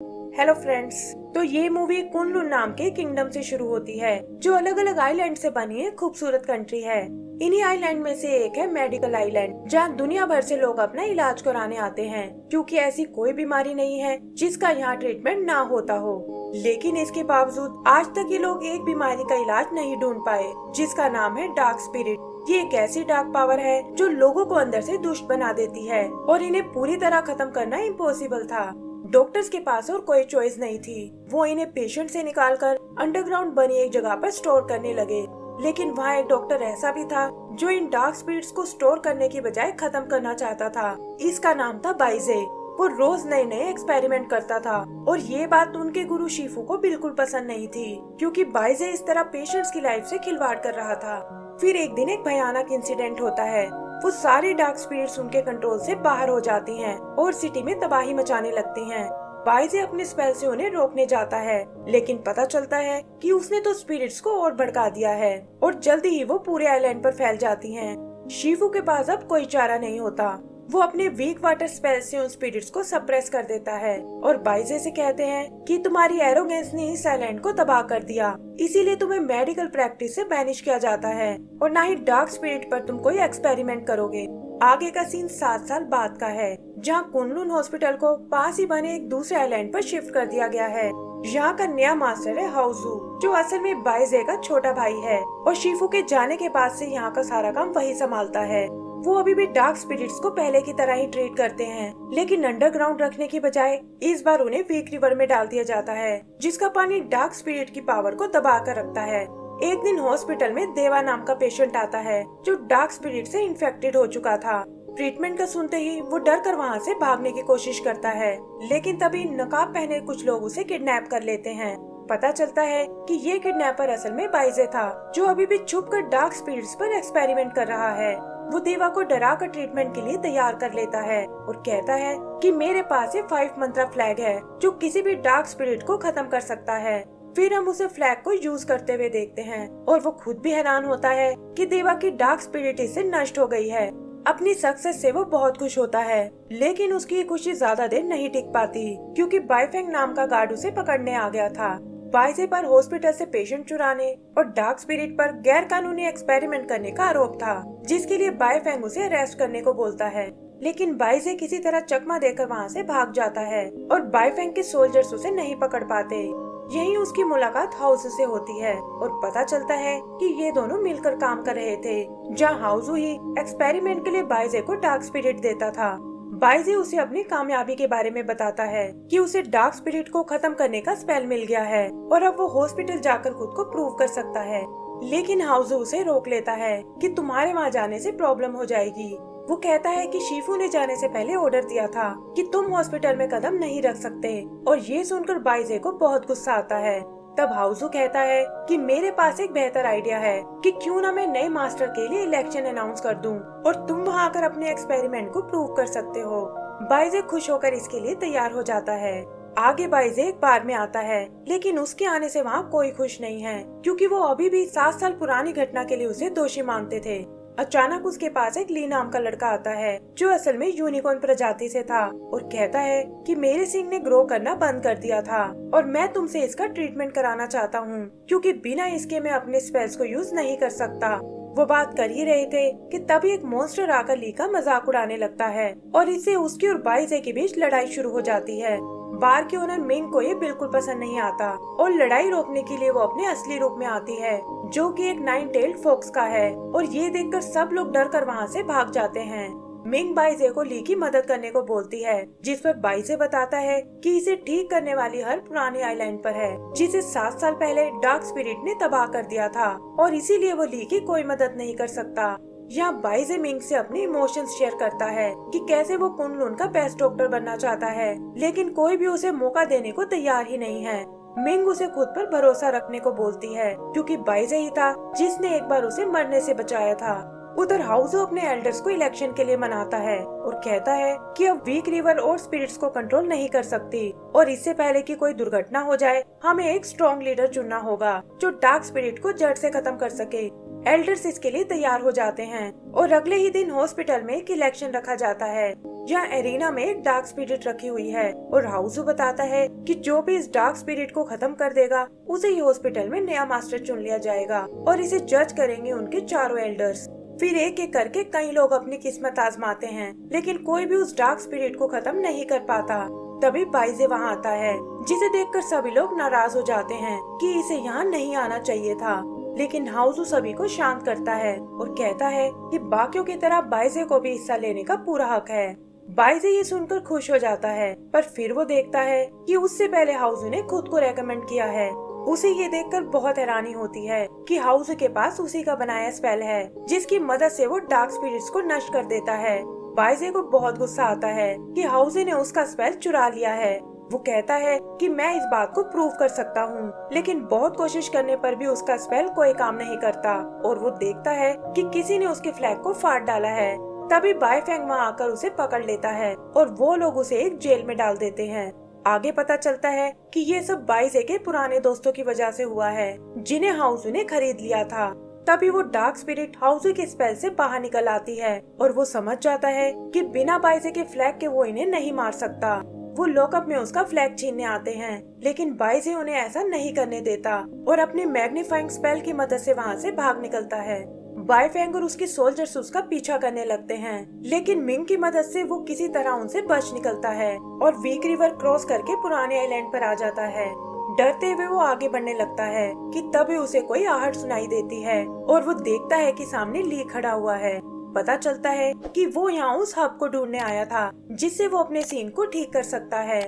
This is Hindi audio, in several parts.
Hello friends. तो ये मूवी कुनलुन नाम के किंगडम से शुरू होती है जो अलग अलग आइलैंड से बनी है खूबसूरत कंट्री है। इन्हीं आइलैंड में से एक है मेडिकल आइलैंड, जहाँ दुनिया भर से लोग अपना इलाज कराने आते हैं क्योंकि ऐसी कोई बीमारी नहीं है जिसका यहाँ ट्रीटमेंट ना होता हो। लेकिन इसके बावजूद आज तक ये लोग एक बीमारी का इलाज नहीं ढूंढ पाए जिसका नाम है डार्क स्पिरिट। ये एक ऐसी डार्क पावर है जो लोगों को अंदर से दुष्ट बना देती है और इन्हें पूरी तरह खत्म करना इम्पॉसिबल था। डॉक्टर्स के पास और कोई चॉइस नहीं थी। वो इन्हें पेशेंट से निकालकर अंडरग्राउंड बनी एक जगह पर स्टोर करने लगे। लेकिन वहाँ एक डॉक्टर ऐसा भी था जो इन डार्क स्पिरिट्स को स्टोर करने की बजाय खत्म करना चाहता था। इसका नाम था बाइजे। वो रोज नए नए एक्सपेरिमेंट करता था और ये बात उनके गुरु शिफू को बिल्कुल पसंद नहीं थी क्योंकि बाइजे इस तरह पेशेंट्स की लाइफ से खिलवाड़ कर रहा था। फिर एक दिन एक भयानक इंसिडेंट होता है। वो सारी डार्क स्पिरिट्स उनके कंट्रोल से बाहर हो जाती हैं और सिटी में तबाही मचाने लगती हैं। बाइजे अपने स्पेल से उन्हें रोकने जाता है, लेकिन पता चलता है कि उसने तो स्पिरिट्स को और भड़का दिया है और जल्दी ही वो पूरे आइलैंड पर फैल जाती हैं। शिफू के पास अब कोई चारा नहीं होता। वो अपने वीक वाटर स्पेल से उन स्पिरिट्स को सप्रेस कर देता है और बाइजे से कहते हैं कि तुम्हारी एरोगेंस ने इस आइलैंड को तबाह कर दिया, इसीलिए तुम्हें मेडिकल प्रैक्टिस से बैनिश किया जाता है और न ही डार्क स्पिरिट पर तुम कोई एक्सपेरिमेंट करोगे। आगे का सीन 7 साल बाद का है, जहाँ कुनलुन हॉस्पिटल को पास ही बने एक दूसरे आइलैंड पर शिफ्ट कर दिया गया है। यहाँ का नया मास्टर है हाउजू, जो असल में बाइजे का छोटा भाई है और शिफू के जाने के बाद से यहाँ का सारा काम वही संभालता है। वो अभी भी डार्क स्पिरिट्स को पहले की तरह ही ट्रीट करते हैं, लेकिन अंडरग्राउंड रखने की बजाय इस बार उन्हें वीक रिवर में डाल दिया जाता है, जिसका पानी डार्क स्पिरिट की पावर को दबा कर रखता है। एक दिन हॉस्पिटल में देवा नाम का पेशेंट आता है जो डार्क स्पिरिट से इन्फेक्टेड हो चुका था। ट्रीटमेंट का सुनते ही वो डर कर वहाँ से भागने की कोशिश करता है, लेकिन तभी नकाब पहने कुछ लोग उसे किडनैप कर लेते हैं। पता चलता है कि ये किडनैपर असल में बाइजे था, जो अभी भी छुपकर डार्क स्पिरिट्स पर एक्सपेरिमेंट कर रहा है। वो देवा को डरा कर ट्रीटमेंट के लिए तैयार कर लेता है और कहता है कि मेरे पास ये 5 मंत्रा फ्लैग है जो किसी भी डार्क स्पिरिट को खत्म कर सकता है। फिर हम उसे फ्लैग को यूज करते हुए देखते हैं और वो खुद भी हैरान होता है कि देवा की डार्क स्पिरिट इससे नष्ट हो गई है। अपनी सक्सेस से वो बहुत खुश होता है, लेकिन उसकी खुशी ज्यादा देर नहीं टिक पाती क्योंकि बाइफेंग नाम का गार्ड उसे पकड़ने आ गया था। बाइजे पर हॉस्पिटल से पेशेंट चुराने और डार्क स्पिरिट पर गैर कानूनी एक्सपेरिमेंट करने का आरोप था, जिसके लिए बाइफेंग उसे अरेस्ट करने को बोलता है। लेकिन बाइजे किसी तरह चकमा देकर वहाँ से भाग जाता है और बाइफेंग के सोल्जर्स उसे नहीं पकड़ पाते। यहीं उसकी मुलाकात हाउजू से होती है और पता चलता है कि ये दोनों मिलकर काम कर रहे थे, जहाँ हाउजू ही एक्सपेरिमेंट के लिए बाइजे को डार्क स्पिरिट देता था। बाइजे उसे अपनी कामयाबी के बारे में बताता है कि उसे डार्क स्पिरिट को खत्म करने का स्पेल मिल गया है और अब वो हॉस्पिटल जाकर खुद को प्रूव कर सकता है। लेकिन हाउजू उसे रोक लेता है कि तुम्हारे वहाँ जाने से प्रॉब्लम हो जाएगी। वो कहता है कि शिफू ने जाने से पहले ऑर्डर दिया था कि तुम हॉस्पिटल में कदम नहीं रख सकते, और ये सुनकर बाइजे को बहुत गुस्सा आता है। तब हाउजू कहता है कि मेरे पास एक बेहतर आइडिया है कि क्यों ना मैं नए मास्टर के लिए इलेक्शन अनाउंस कर दूं और तुम वहां आकर अपने एक्सपेरिमेंट को प्रूव कर सकते हो। बाइजे खुश होकर इसके लिए तैयार हो जाता है। आगे बाइजे एक बार में आता है, लेकिन उसके आने से वहाँ कोई खुश नहीं है क्योंकि वो अभी भी 7 साल पुरानी घटना के लिए उसे दोषी मानते थे। अचानक उसके पास एक ली नाम का लड़का आता है जो असल में यूनिकॉर्न प्रजाति से था और कहता है कि मेरे सिंग ने ग्रो करना बंद कर दिया था और मैं तुमसे इसका ट्रीटमेंट कराना चाहता हूँ क्योंकि बिना इसके मैं अपने स्पेल्स को यूज नहीं कर सकता। वो बात कर ही रहे थे कि तभी एक मॉन्स्टर आकर ली का मजाक उड़ाने लगता है और इससे उसकी और बाइजे के बीच लड़ाई शुरू हो जाती है। बार के ओनर मिंग को ये बिल्कुल पसंद नहीं आता और लड़ाई रोकने के लिए वो अपने असली रूप में आती है, जो कि एक 9-टेल्ड फॉक्स का है, और ये देखकर सब लोग डर कर वहाँ से भाग जाते हैं। मिंग बाइजे को ली की मदद करने को बोलती है, जिस पर बाइजे बताता है कि इसे ठीक करने वाली हर पुरानी आइलैंड पर है जिसे 7 साल पहले डार्क स्पिरिट ने तबाह कर दिया था और इसीलिए वो ली की कोई मदद नहीं कर सकता। यहाँ बाइजे मिंग से अपने इमोशंस शेयर करता है कि कैसे वो कुनलुन का बेस्ट डॉक्टर बनना चाहता है, लेकिन कोई भी उसे मौका देने को तैयार ही नहीं है। मिंग उसे खुद पर भरोसा रखने को बोलती है क्योंकि बाइजे ही था जिसने एक बार उसे मरने से बचाया था। उधर हाउजू अपने एल्डर्स को इलेक्शन के लिए मनाता है और कहता है कि अब वीक रिवर और स्पिरिट्स को कंट्रोल नहीं कर सकती और इससे पहले कि कोई दुर्घटना हो जाए हमें एक स्ट्रॉन्ग लीडर चुनना होगा जो डार्क स्पिरिट को जड़ से खत्म कर सके। एल्डर्स इसके लिए तैयार हो जाते हैं और अगले ही दिन हॉस्पिटल में एक इलेक्शन रखा जाता है यहाँ एरिना में एक डार्क स्पिरिट रखी हुई है और हाउसू बताता है कि जो भी इस डार्क स्पिरिट को खत्म कर देगा उसे ही हॉस्पिटल में नया मास्टर चुन लिया जाएगा और इसे जज करेंगे उनके चारों एल्डर्स। फिर एक एक करके कई लोग अपनी किस्मत आजमाते हैं, लेकिन कोई भी उस डार्क स्पिरिट को खत्म नहीं कर पाता। तभी बाइजे वहाँ आता है, जिसे देखकर सभी लोग नाराज हो जाते हैं कि इसे यहाँ नहीं आना चाहिए था। लेकिन हाउसू सभी को शांत करता है और कहता है कि बाकियों की तरह बाइजे को भी हिस्सा लेने का पूरा हक है। बाइजे ये सुनकर खुश हो जाता है, पर फिर वो देखता है कि उससे पहले हाउसू ने खुद को रेकमेंड किया है। उसे ये देखकर बहुत हैरानी होती है कि हाउसू के पास उसी का बनाया स्पेल है, जिसकी मदद से वो डार्क स्पिरिट्स को नष्ट कर देता है। बाइजे को बहुत गुस्सा आता है कि हाउसू ने उसका स्पेल चुरा लिया है। वो कहता है कि मैं इस बात को प्रूव कर सकता हूँ, लेकिन बहुत कोशिश करने पर भी उसका स्पेल कोई काम नहीं करता और वो देखता है कि किसी ने उसके फ्लैग को फाड़ डाला है। तभी बाइफेंग वहाँ आकर उसे पकड़ लेता है और वो लोग उसे एक जेल में डाल देते हैं। आगे पता चलता है कि ये सब बाइजे के पुराने दोस्तों की वजह से हुआ है, जिन्हें हाउसू ने खरीद लिया था। तभी वो डार्क स्पिरिट हाउसू के स्पेल से बाहर निकल आती है और वो समझ जाता है कि बिना बाइजे के फ्लैग के वो इन्हें नहीं मार सकता। वो लॉकअप में उसका फ्लैग छीनने आते हैं, लेकिन बाइजे उन्हें ऐसा नहीं करने देता और अपने मैग्नीफाइंग स्पेल की मदद से वहाँ से भाग निकलता है। बाइफेंग और उसके सोल्जर्स उसका पीछा करने लगते हैं, लेकिन मिंग की मदद से वो किसी तरह उनसे बच निकलता है और वीक रिवर क्रॉस करके पुराने आइलैंड पर आ जाता है। डरते हुए वो आगे बढ़ने लगता है कि तभी उसे कोई आहट सुनाई देती है और वो देखता है कि सामने ली खड़ा हुआ है। पता चलता है कि वो यहाँ उस हब को ढूंढने आया था, जिससे वो अपने सीन को ठीक कर सकता है।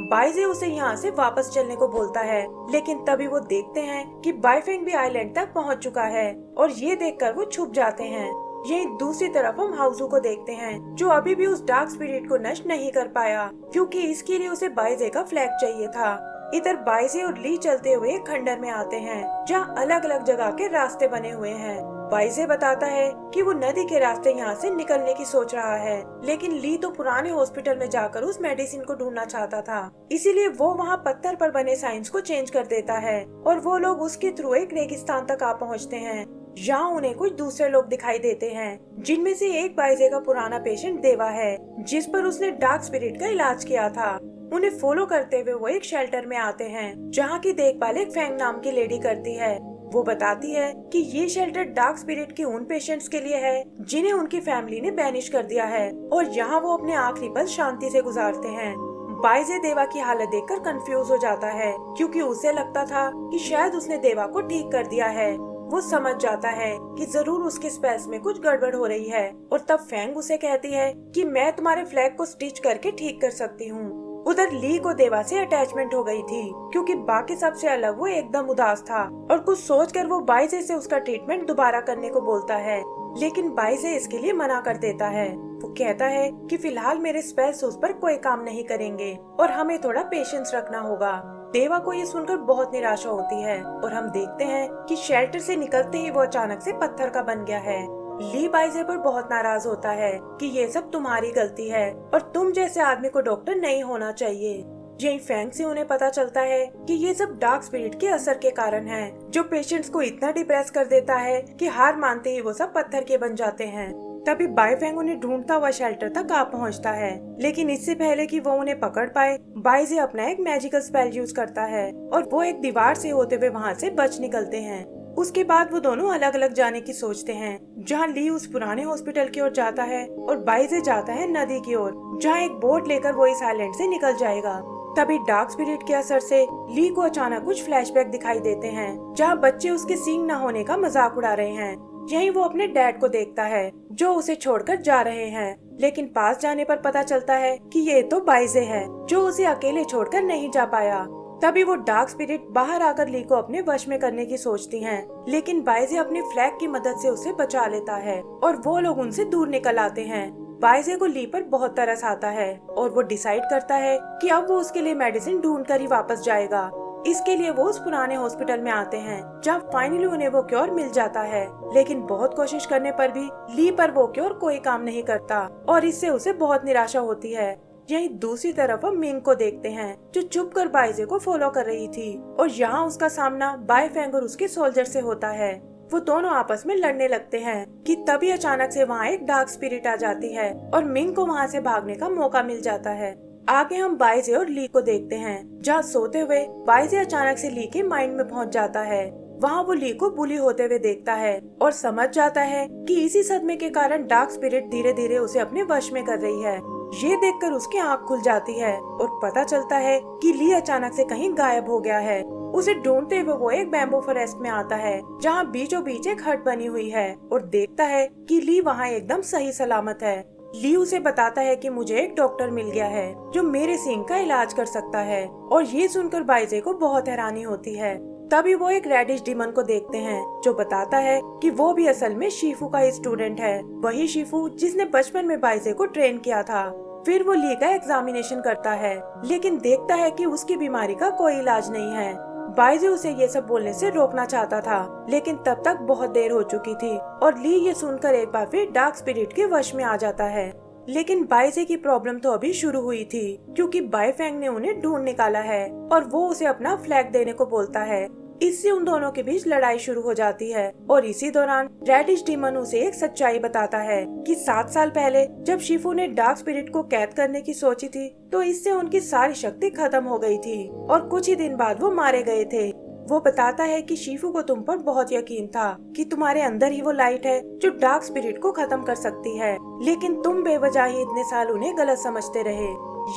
बाइजे उसे यहाँ से वापस चलने को बोलता है, लेकिन तभी वो देखते हैं कि बाइफेंग भी आइलैंड तक पहुँच चुका है और ये देखकर वो छुप जाते हैं। यही दूसरी तरफ हम हाउसू को देखते हैं, जो अभी भी उस डार्क स्पिरिट को नष्ट नहीं कर पाया, क्योंकि इसके लिए उसे बाइजे का फ्लैग चाहिए था। इधर बाइजे और ली चलते हुए खंडर में आते हैं, जहाँ अलग अलग जगह के रास्ते बने हुए हैं। बाइजे बताता है कि वो नदी के रास्ते यहाँ से निकलने की सोच रहा है, लेकिन ली तो पुराने हॉस्पिटल में जाकर उस मेडिसिन को ढूंढना चाहता था, इसीलिए वो वहाँ पत्थर पर बने साइंस को चेंज कर देता है और वो लोग उसके थ्रू एक रेगिस्तान तक आ पहुँचते हैं। यहाँ उन्हें कुछ दूसरे लोग दिखाई देते हैं, जिनमें से एक बाइजे का पुराना पेशेंट देवा है, जिस पर उसने डार्क स्पिरिट का इलाज किया था। उन्हें फॉलो करते हुए वो एक शेल्टर में आते हैं, जहाँ की देखभाल एक फैंग नाम की लेडी करती है। वो बताती है कि ये शेल्टर डार्क स्पिरिट के उन पेशेंट्स के लिए है जिन्हें उनकी फैमिली ने बैनिश कर दिया है और यहाँ वो अपने आखिरी पल शांति से गुजारते हैं। बाइजे देवा की हालत देखकर कंफ्यूज हो जाता है, क्योंकि उसे लगता था कि शायद उसने देवा को ठीक कर दिया है। वो समझ जाता है कि जरूर उसके स्पेल्स में कुछ गड़बड़ हो रही है और तब फैंग उसे कहती है कि मैं तुम्हारे फ्लैग को स्टिच करके ठीक कर सकती हूँ। उधर ली को देवा से अटैचमेंट हो गई थी, क्योंकि बाकी सबसे अलग वो एकदम उदास था और कुछ सोचकर वो बाइजे से उसका ट्रीटमेंट दोबारा करने को बोलता है, लेकिन बाइजे इसके लिए मना कर देता है। वो कहता है कि फिलहाल मेरे स्पेल्स उस पर कोई काम नहीं करेंगे और हमें थोड़ा पेशेंस रखना होगा। देवा को ये सुनकर बहुत निराशा होती है और हम देखते हैं कि शेल्टर से निकलते ही वो अचानक से पत्थर का बन गया है। ली बाइजे पर बहुत नाराज होता है कि ये सब तुम्हारी गलती है और तुम जैसे आदमी को डॉक्टर नहीं होना चाहिए। यही फैंग से उन्हें पता चलता है कि ये सब डार्क स्पिरिट के असर के कारण है, जो पेशेंट्स को इतना डिप्रेस कर देता है कि हार मानते ही वो सब पत्थर के बन जाते हैं। तभी बाइफेंग उन्हें ढूंढता हुआ शेल्टर तक आ पहुंचता है, लेकिन इससे पहले कि वो उन्हें पकड़ पाए, बाइजे अपना एक मैजिकल स्पेल यूज करता है और वो एक दीवार से होते हुए वहाँ से बच निकलते हैं। उसके बाद वो दोनों अलग अलग जाने की सोचते हैं, जहाँ ली उस पुराने हॉस्पिटल की ओर जाता है और बाइजे जाता है नदी की ओर, जहाँ एक बोट लेकर वो इस आइलैंड से निकल जाएगा। तभी डार्क स्पिरिट के असर से ली को अचानक कुछ फ्लैशबैक दिखाई देते हैं, जहाँ बच्चे उसके सींग न होने का मजाक उड़ा रहे हैं। यहीं वो अपने डैड को देखता है, जो उसे छोड़कर जा रहे हैं, लेकिन पास जाने पर पता चलता है कि ये तो बाइजे है, जो उसे अकेले छोड़कर नहीं जा पाया। तभी वो डार्क स्पिरिट बाहर आकर ली को अपने वश में करने की सोचती हैं, लेकिन बाइजे अपने फ्लैग की मदद से उसे बचा लेता है और वो लोग उनसे दूर निकल आते हैं। बाइजे को ली पर बहुत तरस आता है और वो डिसाइड करता है कि अब वो उसके लिए मेडिसिन ढूंढ कर ही वापस जाएगा। इसके लिए वो उस पुराने हॉस्पिटल में आते हैं, जहाँ फाइनली उन्हें वो क्योर मिल जाता है, लेकिन बहुत कोशिश करने पर भी ली पर वो क्योर कोई काम नहीं करता और इससे उसे बहुत निराशा होती है। यहीं दूसरी तरफ हम मिंग को देखते हैं, जो चुप कर बाइजे को फॉलो कर रही थी और यहाँ उसका सामना बाइफेंग और उसके सोल्जर से होता है। वो दोनों आपस में लड़ने लगते हैं कि तभी अचानक से वहाँ एक डार्क स्पिरिट आ जाती है और मिंग को वहाँ से भागने का मौका मिल जाता है। आगे हम बाइजे और ली को देखते हैं, जहाँ सोते हुए बाइजे अचानक से ली के माइंड में पहुँच जाता है। वहाँ वो ली को बुली होते हुए देखता है और समझ जाता है कि इसी सदमे के कारण डार्क स्पिरिट धीरे धीरे उसे अपने वश में कर रही है। ये देखकर उसकी आँख खुल जाती है और पता चलता है कि ली अचानक से कहीं गायब हो गया है। उसे ढूंढते हुए वो एक बैम्बू फॉरेस्ट में आता है, जहाँ बीचों बीच एक हट बनी हुई है और देखता है कि ली वहाँ एकदम सही सलामत है। ली उसे बताता है कि मुझे एक डॉक्टर मिल गया है जो मेरे सींग का इलाज कर सकता है, और ये सुनकर बाइजे को बहुत हैरानी होती है। तभी वो एक रेडिश डीमन को देखते हैं जो बताता है कि वो भी असल में शिफू का ही स्टूडेंट है, वही शिफू जिसने बचपन में बाइजे को ट्रेन किया था। फिर वो ली का एग्जामिनेशन करता है, लेकिन देखता है कि उसकी बीमारी का कोई इलाज नहीं है। बाइजे उसे ये सब बोलने से रोकना चाहता था, लेकिन तब तक बहुत देर हो चुकी थी और ली ये सुनकर एक बार फिर डार्क स्पिरिट के वश में आ जाता है। लेकिन बाइजे की प्रॉब्लम तो अभी शुरू हुई थी, क्योंकि बाईफेंग ने उन्हें ढूंढ निकाला है और वो उसे अपना फ्लैग देने को बोलता है। इससे उन दोनों के बीच लड़ाई शुरू हो जाती है और इसी दौरान रेडिश डीमन उसे एक सच्चाई बताता है कि 7 साल पहले जब शिफू ने डार्क स्पिरिट को कैद करने की सोची थी तो इससे उनकी सारी शक्ति खत्म हो गई थी और कुछ ही दिन बाद वो मारे गए थे। वो बताता है कि शिफू को तुम पर बहुत यकीन था कि तुम्हारे अंदर ही वो लाइट है जो डार्क स्पिरिट को खत्म कर सकती है, लेकिन तुम बेवजह ही इतने साल उन्हें गलत समझते रहे।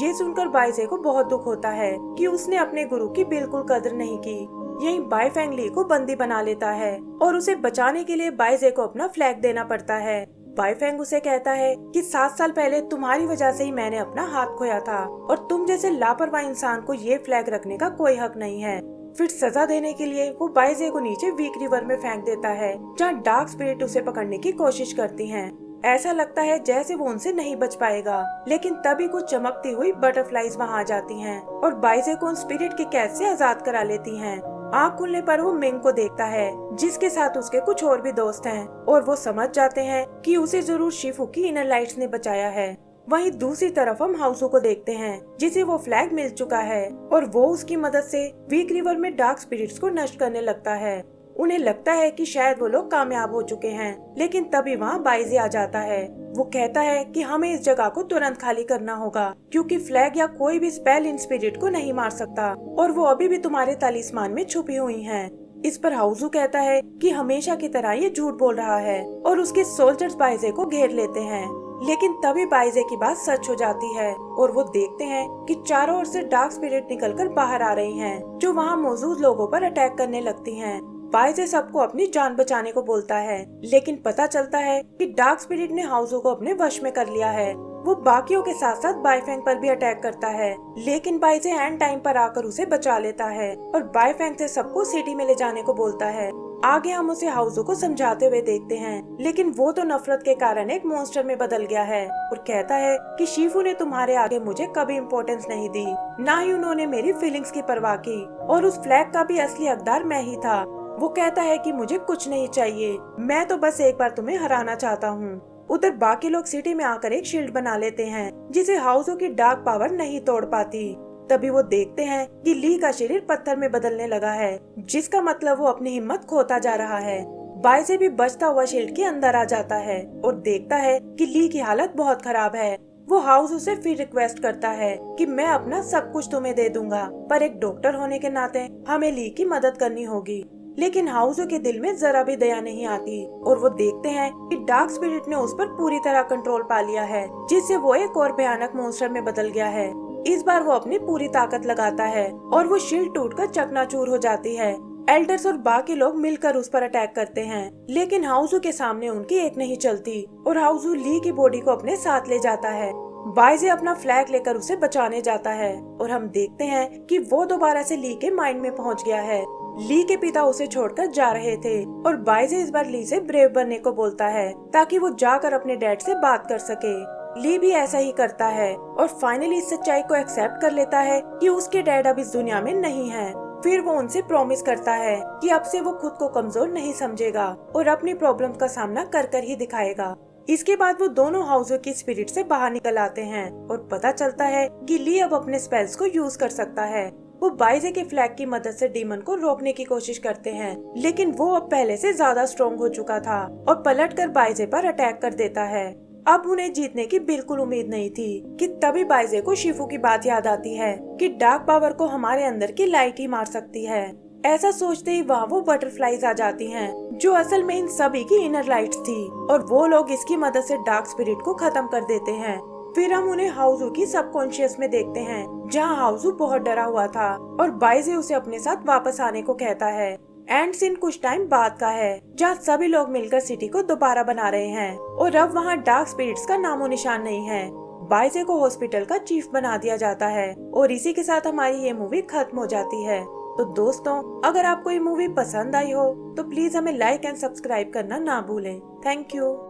ये सुनकर बाइजे को बहुत दुख होता है कि उसने अपने गुरु की बिल्कुल कदर नहीं की। यही बाईफेंग ली को बंदी बना लेता है और उसे बचाने के लिए बाइजे को अपना फ्लैग देना पड़ता है। बाईफेंग उसे कहता है कि 7 साल पहले तुम्हारी वजह से ही मैंने अपना हाथ खोया था और तुम जैसे लापरवाह इंसान को ये फ्लैग रखने का कोई हक नहीं है। फिर सजा देने के लिए वो बाइजे को नीचे वीक रिवर में फेंक देता है, जहाँ डार्क स्पिरिट उसे पकड़ने की कोशिश करती हैं। ऐसा लगता है जैसे वो उनसे नहीं बच पाएगा, लेकिन तभी कुछ चमकती हुई बटरफ्लाईज वहाँ आ जाती हैं और बाइजे को उन स्पिरिट की कैद से आजाद करा लेती हैं। आँख खुलने पर वो मिंग को देखता है, जिसके साथ उसके कुछ और भी दोस्त हैं, और वो समझ जाते हैं कि उसे जरूर शिफू की इनर लाइट्स ने बचाया है। वहीं दूसरी तरफ हम हाउसू को देखते हैं, जिसे वो फ्लैग मिल चुका है और वो उसकी मदद से वीक रिवर में डार्क स्पिरिट्स को नष्ट करने लगता है। उन्हें लगता है कि शायद वो लोग कामयाब हो चुके हैं, लेकिन तभी वहाँ बाइजे आ जाता है। वो कहता है कि हमें इस जगह को तुरंत खाली करना होगा, क्योंकि फ्लैग या कोई भी स्पेल इन स्पिरिट को नहीं मार सकता और वो अभी भी तुम्हारे तालिस्मान में छुपी हुई हैं। इस पर हाउसू कहता है कि हमेशा की तरह ये झूठ बोल रहा है और उसके सोल्जर्स बाइजे को घेर लेते हैं। लेकिन तभी बाइजे की बात सच हो जाती है और वो देखते हैं कि चारों ओर से डार्क स्पिरिट निकलकर बाहर आ रही हैं, जो वहाँ मौजूद लोगों पर अटैक करने लगती हैं। बाइजे सबको अपनी जान बचाने को बोलता है, लेकिन पता चलता है कि डार्क स्पिरिट ने हाउसू को अपने वश में कर लिया है। वो बाकियों के साथ साथ बाईफेंग पर भी अटैक करता है, लेकिन बाइजे एंड टाइम पर आकर उसे बचा लेता है और बाईफेंग से सबको सिटी में ले जाने को बोलता है। आगे हम उसे हाउसू को समझाते हुए देखते हैं, लेकिन वो तो नफरत के कारण एक मॉन्स्टर में बदल गया है और कहता है कि शिफू ने तुम्हारे आगे मुझे कभी इम्पोर्टेंस नहीं दी, ना ही उन्होंने मेरी फीलिंग्स की परवाह की, और उस फ्लैग का भी असली हकदार मैं ही था। वो कहता है कि मुझे कुछ नहीं चाहिए, मैं तो बस एक बार तुम्हें हराना चाहता हूँ। उधर बाकी लोग सिटी में आकर एक शील्ड बना लेते हैं, जिसे हाउसू की डार्क पावर नहीं तोड़ पाती। तभी वो देखते हैं कि ली का शरीर पत्थर में बदलने लगा है, जिसका मतलब वो अपनी हिम्मत खोता जा रहा है। बाइजे भी बचता हुआ शील्ड के अंदर आ जाता है और देखता है कि ली की हालत बहुत खराब है। वो हाउसू से फिर रिक्वेस्ट करता है कि मैं अपना सब कुछ तुम्हें दे दूंगा, पर एक डॉक्टर होने के नाते हमें ली की मदद करनी होगी। लेकिन हाउसू के दिल में जरा भी दया नहीं आती और वो देखते हैं कि डार्क स्पिरिट ने उस पर पूरी तरह कंट्रोल पा लिया है, जिससे वो एक और भयानक मॉन्स्टर में बदल गया है। इस बार वो अपनी पूरी ताकत लगाता है और वो शील्ड टूटकर चकनाचूर हो जाती है। एल्डर्स और बाकी लोग मिलकर उस पर अटैक करते हैं, लेकिन हाउसू के सामने उनकी एक नहीं चलती और हाउसू ली की बॉडी को अपने साथ ले जाता है। बाइजे अपना फ्लैग लेकर उसे बचाने जाता है और हम देखते हैं कि वो दोबारा से ली के माइंड में पहुंच गया है। ली के पिता उसे छोड़कर जा रहे थे और बाइजे इस बार ली से ब्रेव बनने को बोलता है, ताकि वो जाकर अपने डैड से बात कर सके। ली भी ऐसा ही करता है और फाइनली इस सच्चाई को एक्सेप्ट कर लेता है कि उसके डैड अब इस दुनिया में नहीं है। फिर वो उनसे प्रॉमिस करता है कि अब से वो खुद को कमजोर नहीं समझेगा और अपनी प्रॉब्लम का सामना कर कर ही दिखाएगा। इसके बाद वो दोनों हाउसू की स्पिरिट से बाहर निकल आते हैं और पता चलता है कि ली अब अपने स्पेल्स को यूज कर सकता है। वो बाइजे के फ्लैग की मदद से डीमन को रोकने की कोशिश करते हैं, लेकिन वो अब पहले से ज्यादा स्ट्रॉन्ग हो चुका था और पलटकर बाइजे पर अटैक कर देता है। अब उन्हें जीतने की बिल्कुल उम्मीद नहीं थी कि तभी बाइजे को शिफू की बात याद आती है कि डार्क पावर को हमारे अंदर की लाइट ही मार सकती है। ऐसा सोचते ही वहाँ वो बटरफ्लाईज आ जाती हैं, जो असल में इन सभी की इनर लाइट्स थी, और वो लोग इसकी मदद से डार्क स्पिरिट को खत्म कर देते हैं। फिर हम उन्हें हाउजू की सबकॉन्शियस में देखते हैं, जहाँ हाउजू बहुत डरा हुआ था और बाइजे उसे अपने साथ वापस आने को कहता है। एंड सीन कुछ टाइम बाद का है, जहाँ सभी लोग मिलकर सिटी को दोबारा बना रहे हैं और अब वहाँ डार्क स्पिरिट्स का नामो निशान नहीं है। बाइजे को हॉस्पिटल का चीफ बना दिया जाता है और इसी के साथ हमारी ये मूवी खत्म हो जाती है। तो दोस्तों, अगर आपको ये मूवी पसंद आई हो तो प्लीज हमें लाइक एंड सब्सक्राइब करना ना भूलें। Thank you.